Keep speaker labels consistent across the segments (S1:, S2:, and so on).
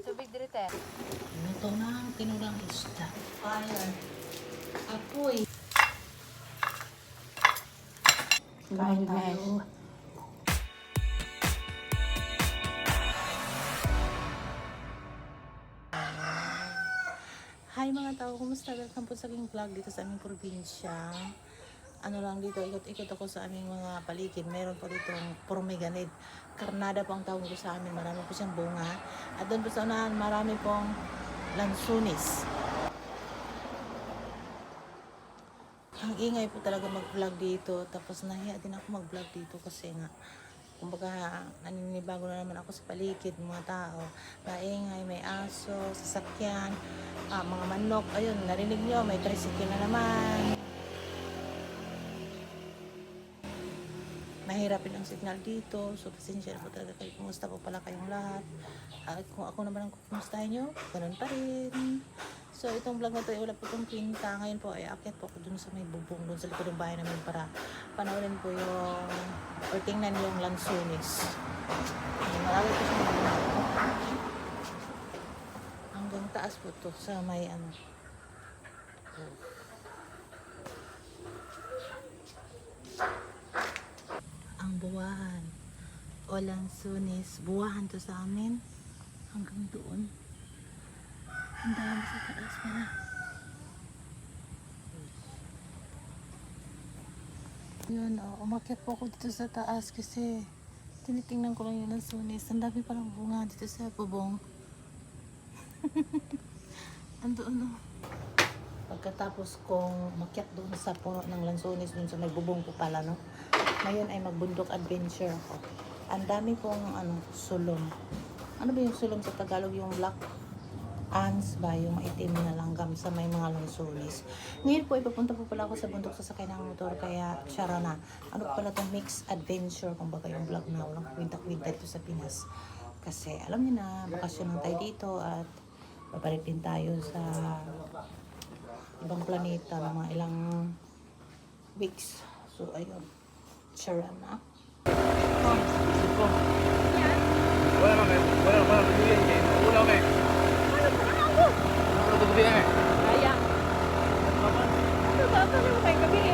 S1: Tubig direte.
S2: Ito na ang tinulang isda. Fire. Apoy. Kain tayo. Hi mga tao, kumusta? Welcome po sa aking vlog dito sa aming probinsya. Ano lang dito, ikot-ikot ako sa aming mga paligid. Meron po dito pomegranate. Karnada po ang tawag ko sa amin. Marami po siyang bunga. At doon po sa unahan, marami pong lansunis. Ang ingay po talaga mag-vlog dito. Tapos nahiya din ako mag-vlog dito kasi nga kumbaga naninibago na naman ako sa paligid, mga tao. Maingay, may aso, sasakyan, mga manok. Ayun, narinig nyo, may tricycle na naman. Mahirapin ang signal dito. So, pasensya po talaga kayo. Kumusta po pala kayong lahat? At kung ako naman ang kumustahin nyo, ganun pa rin. So, itong vlog na ito, wala po itong pinta. Ngayon po, ay akyat po ako dun sa may bubong, dun sa likod ng bahay namin para panoorin po yung, or tingnan yung lansunis. Marami po siya hanggang taas po to sa may ano. Ang buwahan o lansunis, buwahan to sa amin hanggang doon. Ang dami sa taas pala. Yun, umakyat po ako dito sa taas kasi tinitingnan ko lang yung lansunis. Ang dami palang bunga dito sa bubong. Andoon Pagkatapos kong umakyat doon sa puno ng lansunis, doon sa may bubong po pala, no? Ngayon ay magbundok adventure ako. Ang dami pong sulom. Ano ba yung sulom sa Tagalog? Yung black ants ba? Yung maitim na langgam sa may mga lansunis. Ngayon po, ipapunta po pala ako sa bundok sa sakay ng motor. Kaya, syara na. Ano pala itong mixed adventure? Kung baga yung vlog na walang kwinta-kwinta dito sa Pinas. Kasi, alam niyo na, bakasyon lang tayo dito at babalik din tayo sa ibang planeta ng mga ilang weeks. So, ayun. Syara na.
S3: Wala bibigyan niya. Wala kami. Ano to bibigyan kami?
S1: Kaya. Ano ba? Ano mo kayo kabili?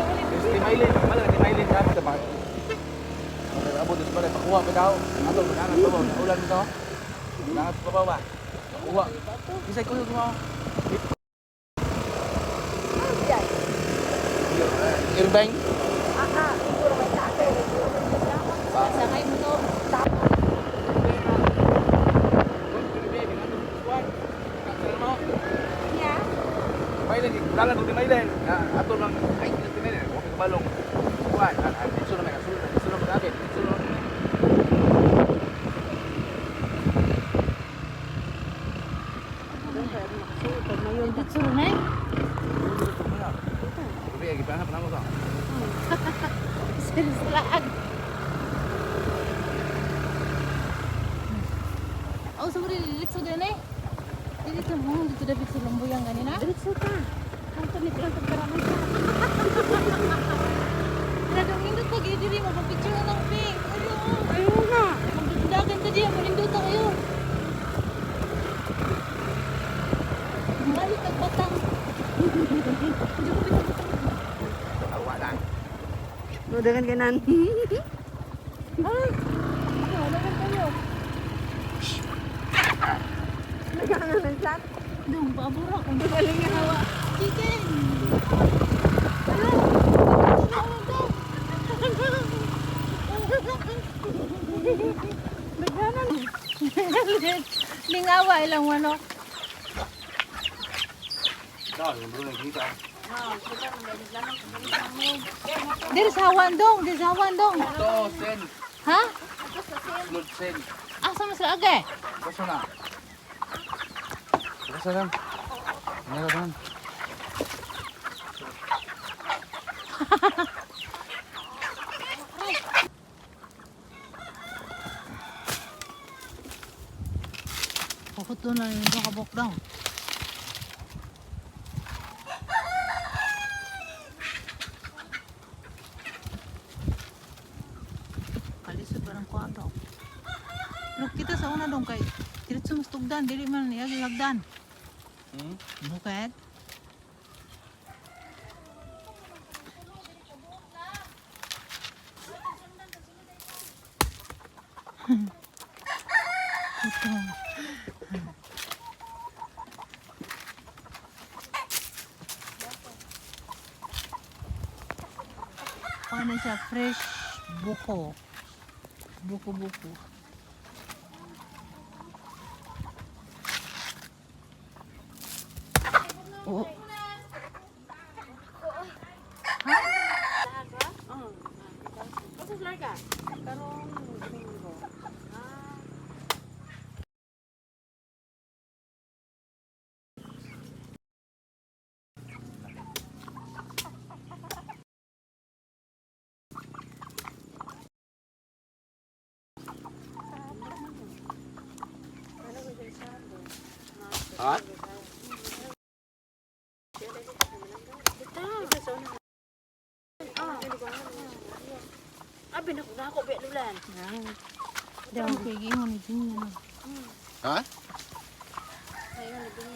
S3: Timailin. Mala, timailin kami sa bahay. Abot sa balay. Pakuha pa daw. Ato, nangat pa ba? Ulan mo to? Nangat pa ba ba? Pakuha. Isay ko yung mga. Irbang?
S1: Siguro may tato. Sakay mo to. Yeah.
S3: Timailin. Dalan ko timailin. Ato lang. Ay, timailin. Huwag ka balong. Kuhan. Dito na may kasulun. Dito na magkabit. Dito na.
S1: Dito na eh.
S3: Bibigyan. Gipahanap na ako to.
S1: Sinislaan. Oh, sumuri dilitso din eh. Dito mo, dito dapat sa lambuyang ganina. Dilitso ka. Kanto ni lang pagkaraman ka. Kadang indot pag idiri mo, pagpicture na lang, Pink. Ayun na. Magdagan ka diyan, manindot na kayo. Balik ang batang.
S3: Awa na.
S4: Nudangan kanan.
S1: Ay! Ano naman kayo?
S4: Naghangan ng plat.
S1: Dong, pabura ko.
S4: Galing nga hawa.
S1: Chicken! Ano? Ano to? Naghanan. Lingawa ilang manok.
S3: Dahil, yung bro nagkita.
S1: Diri sa hawan dong, diri sa hawan dong.
S3: Ito, sen.
S1: Ha?
S3: Blood sen.
S1: Asa mas lagi?
S3: Basta na. Basta lang. Meron lang.
S1: Puputo na yung nakabok daw. Kalisod ba ng kwarto?
S2: Pero kita sa una dong kay diretso mas tugdan, dili man niya hagdan. Bukad. Ito. Ano siya? Fresh buko. Buko-buko. Oh.
S4: Masas larga. Karong domingo.
S3: Ha?
S4: Abi na ako be dulan.
S2: Daw kay mo ni Jinya.
S3: Ha?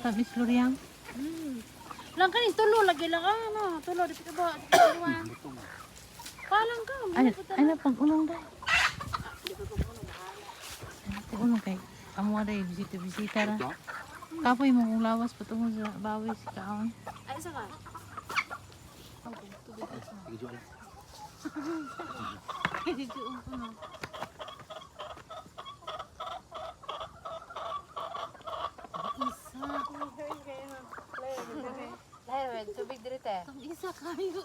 S2: Sabi Florian.
S4: Lang kanin tulo lagi lang ano, tulo di ba tulo. Palang ka.
S2: Ay na pag unong dai. Pag unong kay amo dai bisita ra. Kapoy mo kung lawas patungo sa bawis kaon.
S4: Ay isa ka.
S3: Video lang.
S4: Lahir tubig dirite.
S1: Ang isa kayo.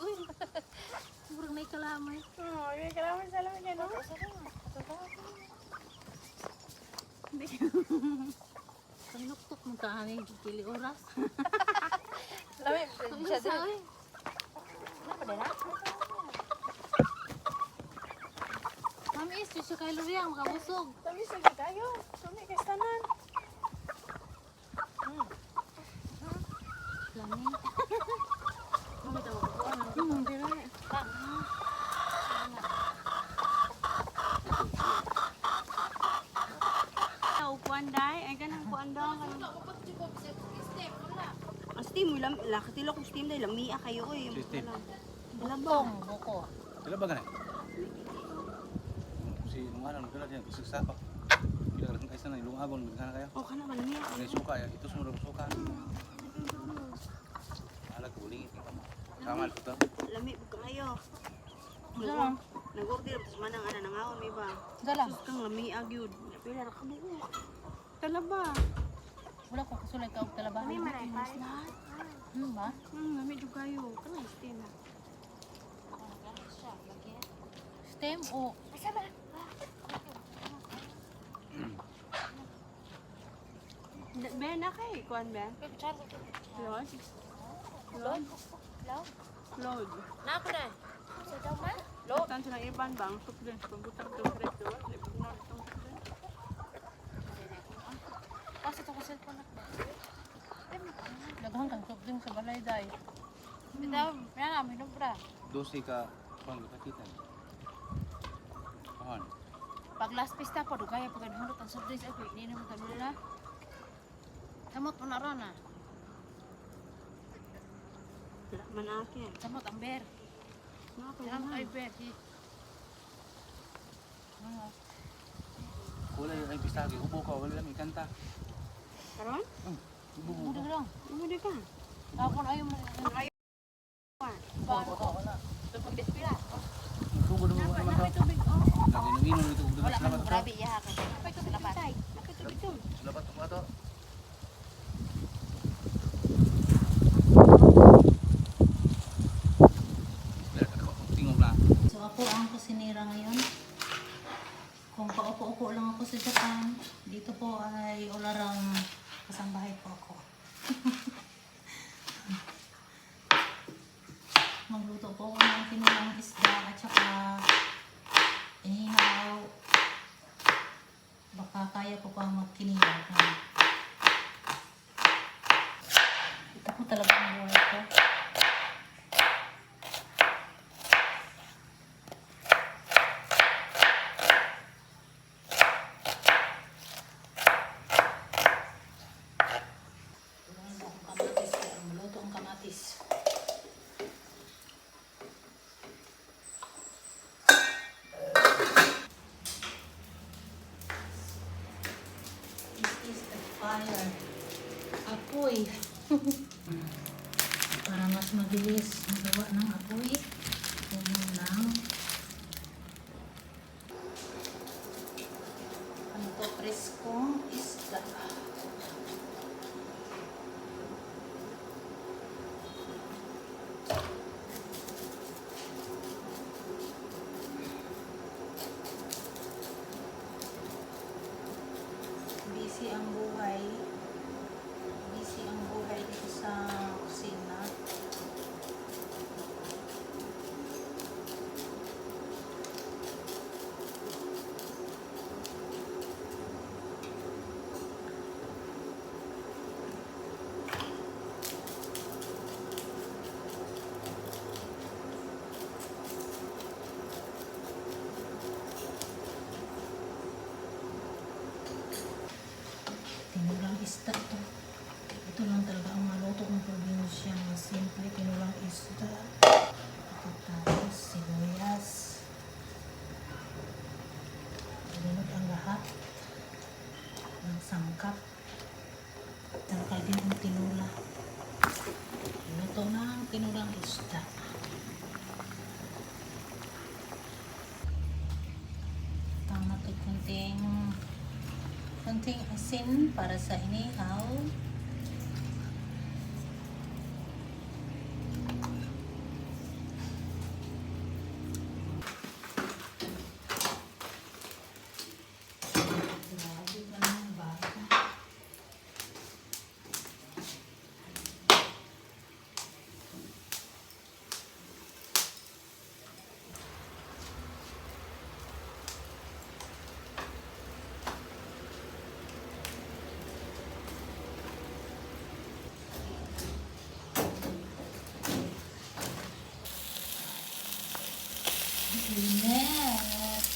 S1: Murang may kalamay.
S4: Oh, may kailangan sa lamin yan, no?
S1: Panuktok mo ka ani pili oras.
S4: Lamin,
S1: Ang
S4: siya
S1: isa
S4: din.
S1: eh.
S4: Apa din na?
S1: Mami is siya kay Luriang makabusog.
S4: Kami sa tayo. Kami kay tanan.
S1: Lami.
S4: Kami tawo ko ano.
S1: Dire.
S4: Upuan dai, ay ganang kuan daw. Ang steam mo lang, lakatilo kong steam dai lamia kayo oy.
S3: Steam.
S2: Butong buko.
S3: Sila ba ganun? Si nung araw nagdala diyan kasi sa pa. Bila lang kaisa na ilong agon magkana kayo.
S4: Oh, kana man lamia.
S3: May suka ya, ito sumunod ang suka. Alag ko bulingit ka mo. Kamal ko to.
S4: Lami bug kayo.
S2: Diyan.
S4: Nagorder tapos manang ana nangaon may ba.
S2: Dalang.
S4: Sus kang lamia gyud. Pila ra ka buo. Talaba.
S2: Wala ko kasulay ka og talabahan.
S4: Kami maray pa.
S2: Ba?
S4: Lami jud kayo. Kana steam.
S2: Stem o
S4: Ben na kay kuan ben. Load. Load. Load.
S1: Na ako dai. Sa daw ma?
S4: Tan sa iban bang soft drinks pambutang to break do. Libno itong soft drinks.
S1: Pasa to ko cellphone na.
S2: daghang kang tubling sa balay day.
S1: Bitaw, yan na minom pra.
S3: 12 ka pang kita. Kawan.
S1: Pag last pista pa dugay pag hulot ang surprise ako ini mo tanong na. Kamot mo na ron ah.
S4: Wala man akin.
S1: Kamot ang bear.
S4: Nako
S1: Yan
S4: na.
S1: ay bear.
S3: Wala yung ay pistagi. Ubo ka. Wala lang ikanta.
S4: Karon?
S3: Ubo mo.
S1: Mudo lang.
S4: Umudi ka.
S1: Ako na yung
S2: Tubig despira.
S3: Tubo na mo naman to.
S1: tubig. Oh.
S3: Lagi nang inom ito.
S1: Wala
S3: Salamat
S1: man
S3: to.
S1: grabe iya ka. Kapay tubig sa labas.
S3: Salamat to to. Tingog na.
S2: So ako ang kusinera ngayon. Kung paupo-upo lang ako sa Japan, dito po ay ularang kasambahay po ako. Magluto po ako ng tinulang isda at saka inihaw. Baka kaya ko pa magkinilaw. Ito po talaga ang buhay ko. fire. Apoy. Para mas mabilis magawa ng apoy. Ganyan lang. Ano to? Preskong isda. Busy ang buhay. Busy ang buhay dito sa kusina. Tinulang isda to. Ito lang talaga ang maluto ng probinsya. Simple, tinulang isda. Tapos, sibuyas. Linod ang lahat ng sangkap. Tangkay din ang tinula. Luto na ang tinulang isda. Tama ito konting asin para sa inihaw. Grabe pa ng bata. Init.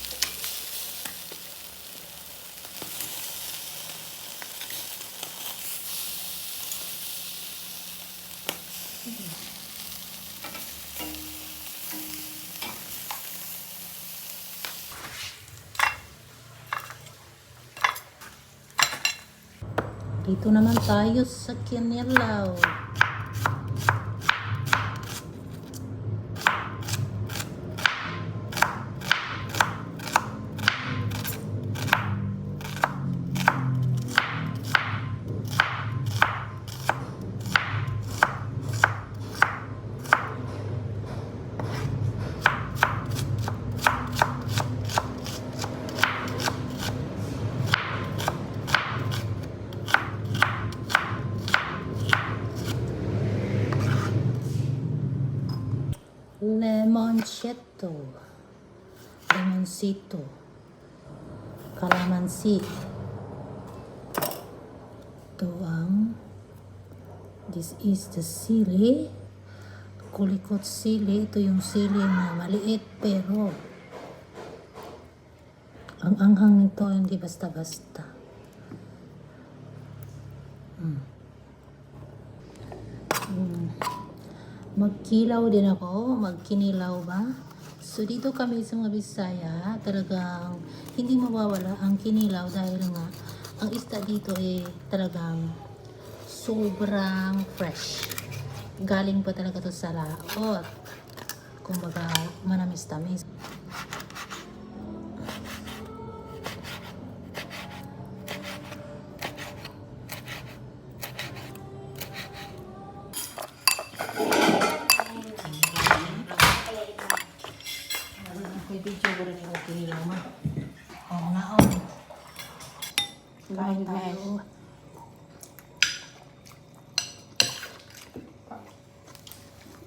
S2: Dito naman tayo sa Kinilaw. Lemoncito, calamansi. This is the sili, kulikot sili. Ito yung sili na maliit pero ang anghang nito hindi basta-basta. Magkilaw din ako, magkinilaw ba? So dito kami sa mga Bisaya, talagang hindi mawawala ang kinilaw dahil nga ang isda dito talagang sobrang fresh. Galing pa talaga to sa laot. Kumbaga manamis-tamis. Video ko rin yung kinilaw mo. Oo nga, kain tayo.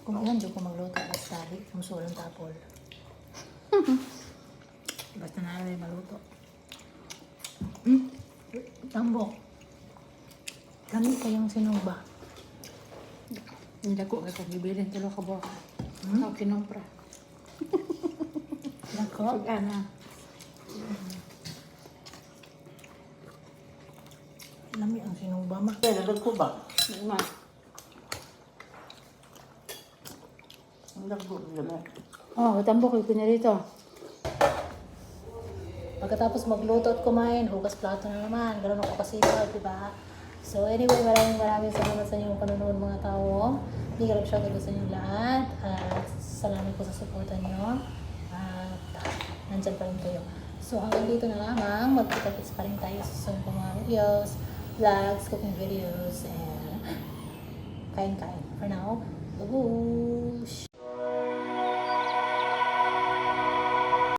S2: Kung ilan dyan ko magluto at tali, musulang tapol. Basta na rin maluto. Tambok. Kami kayong sinuba.
S4: Hindi ko kasi bibilin tulo ka ba? Ako kinumpra.
S2: Nako.
S4: Pag-ana.
S2: Lami ang sinuba ma.
S3: Kaya dadag ko ba?
S4: Ma.
S3: Ang dadag ko.
S4: Oh, tambok ko na rito.
S2: Pagkatapos magluto at kumain, hugas plato na naman. Ganun ako kasipag, di ba? So anyway, maraming salamat sa inyong panonood mga tao. Big love shoutout sa inyong lahat. At salamat po sa suporta nyo. At nandyan pa rin kayo. So hanggang dito na lamang. Magkita-kits pa rin tayo sa susunod ng mga videos, vlogs, cooking videos, and kain-kain. For now, babush!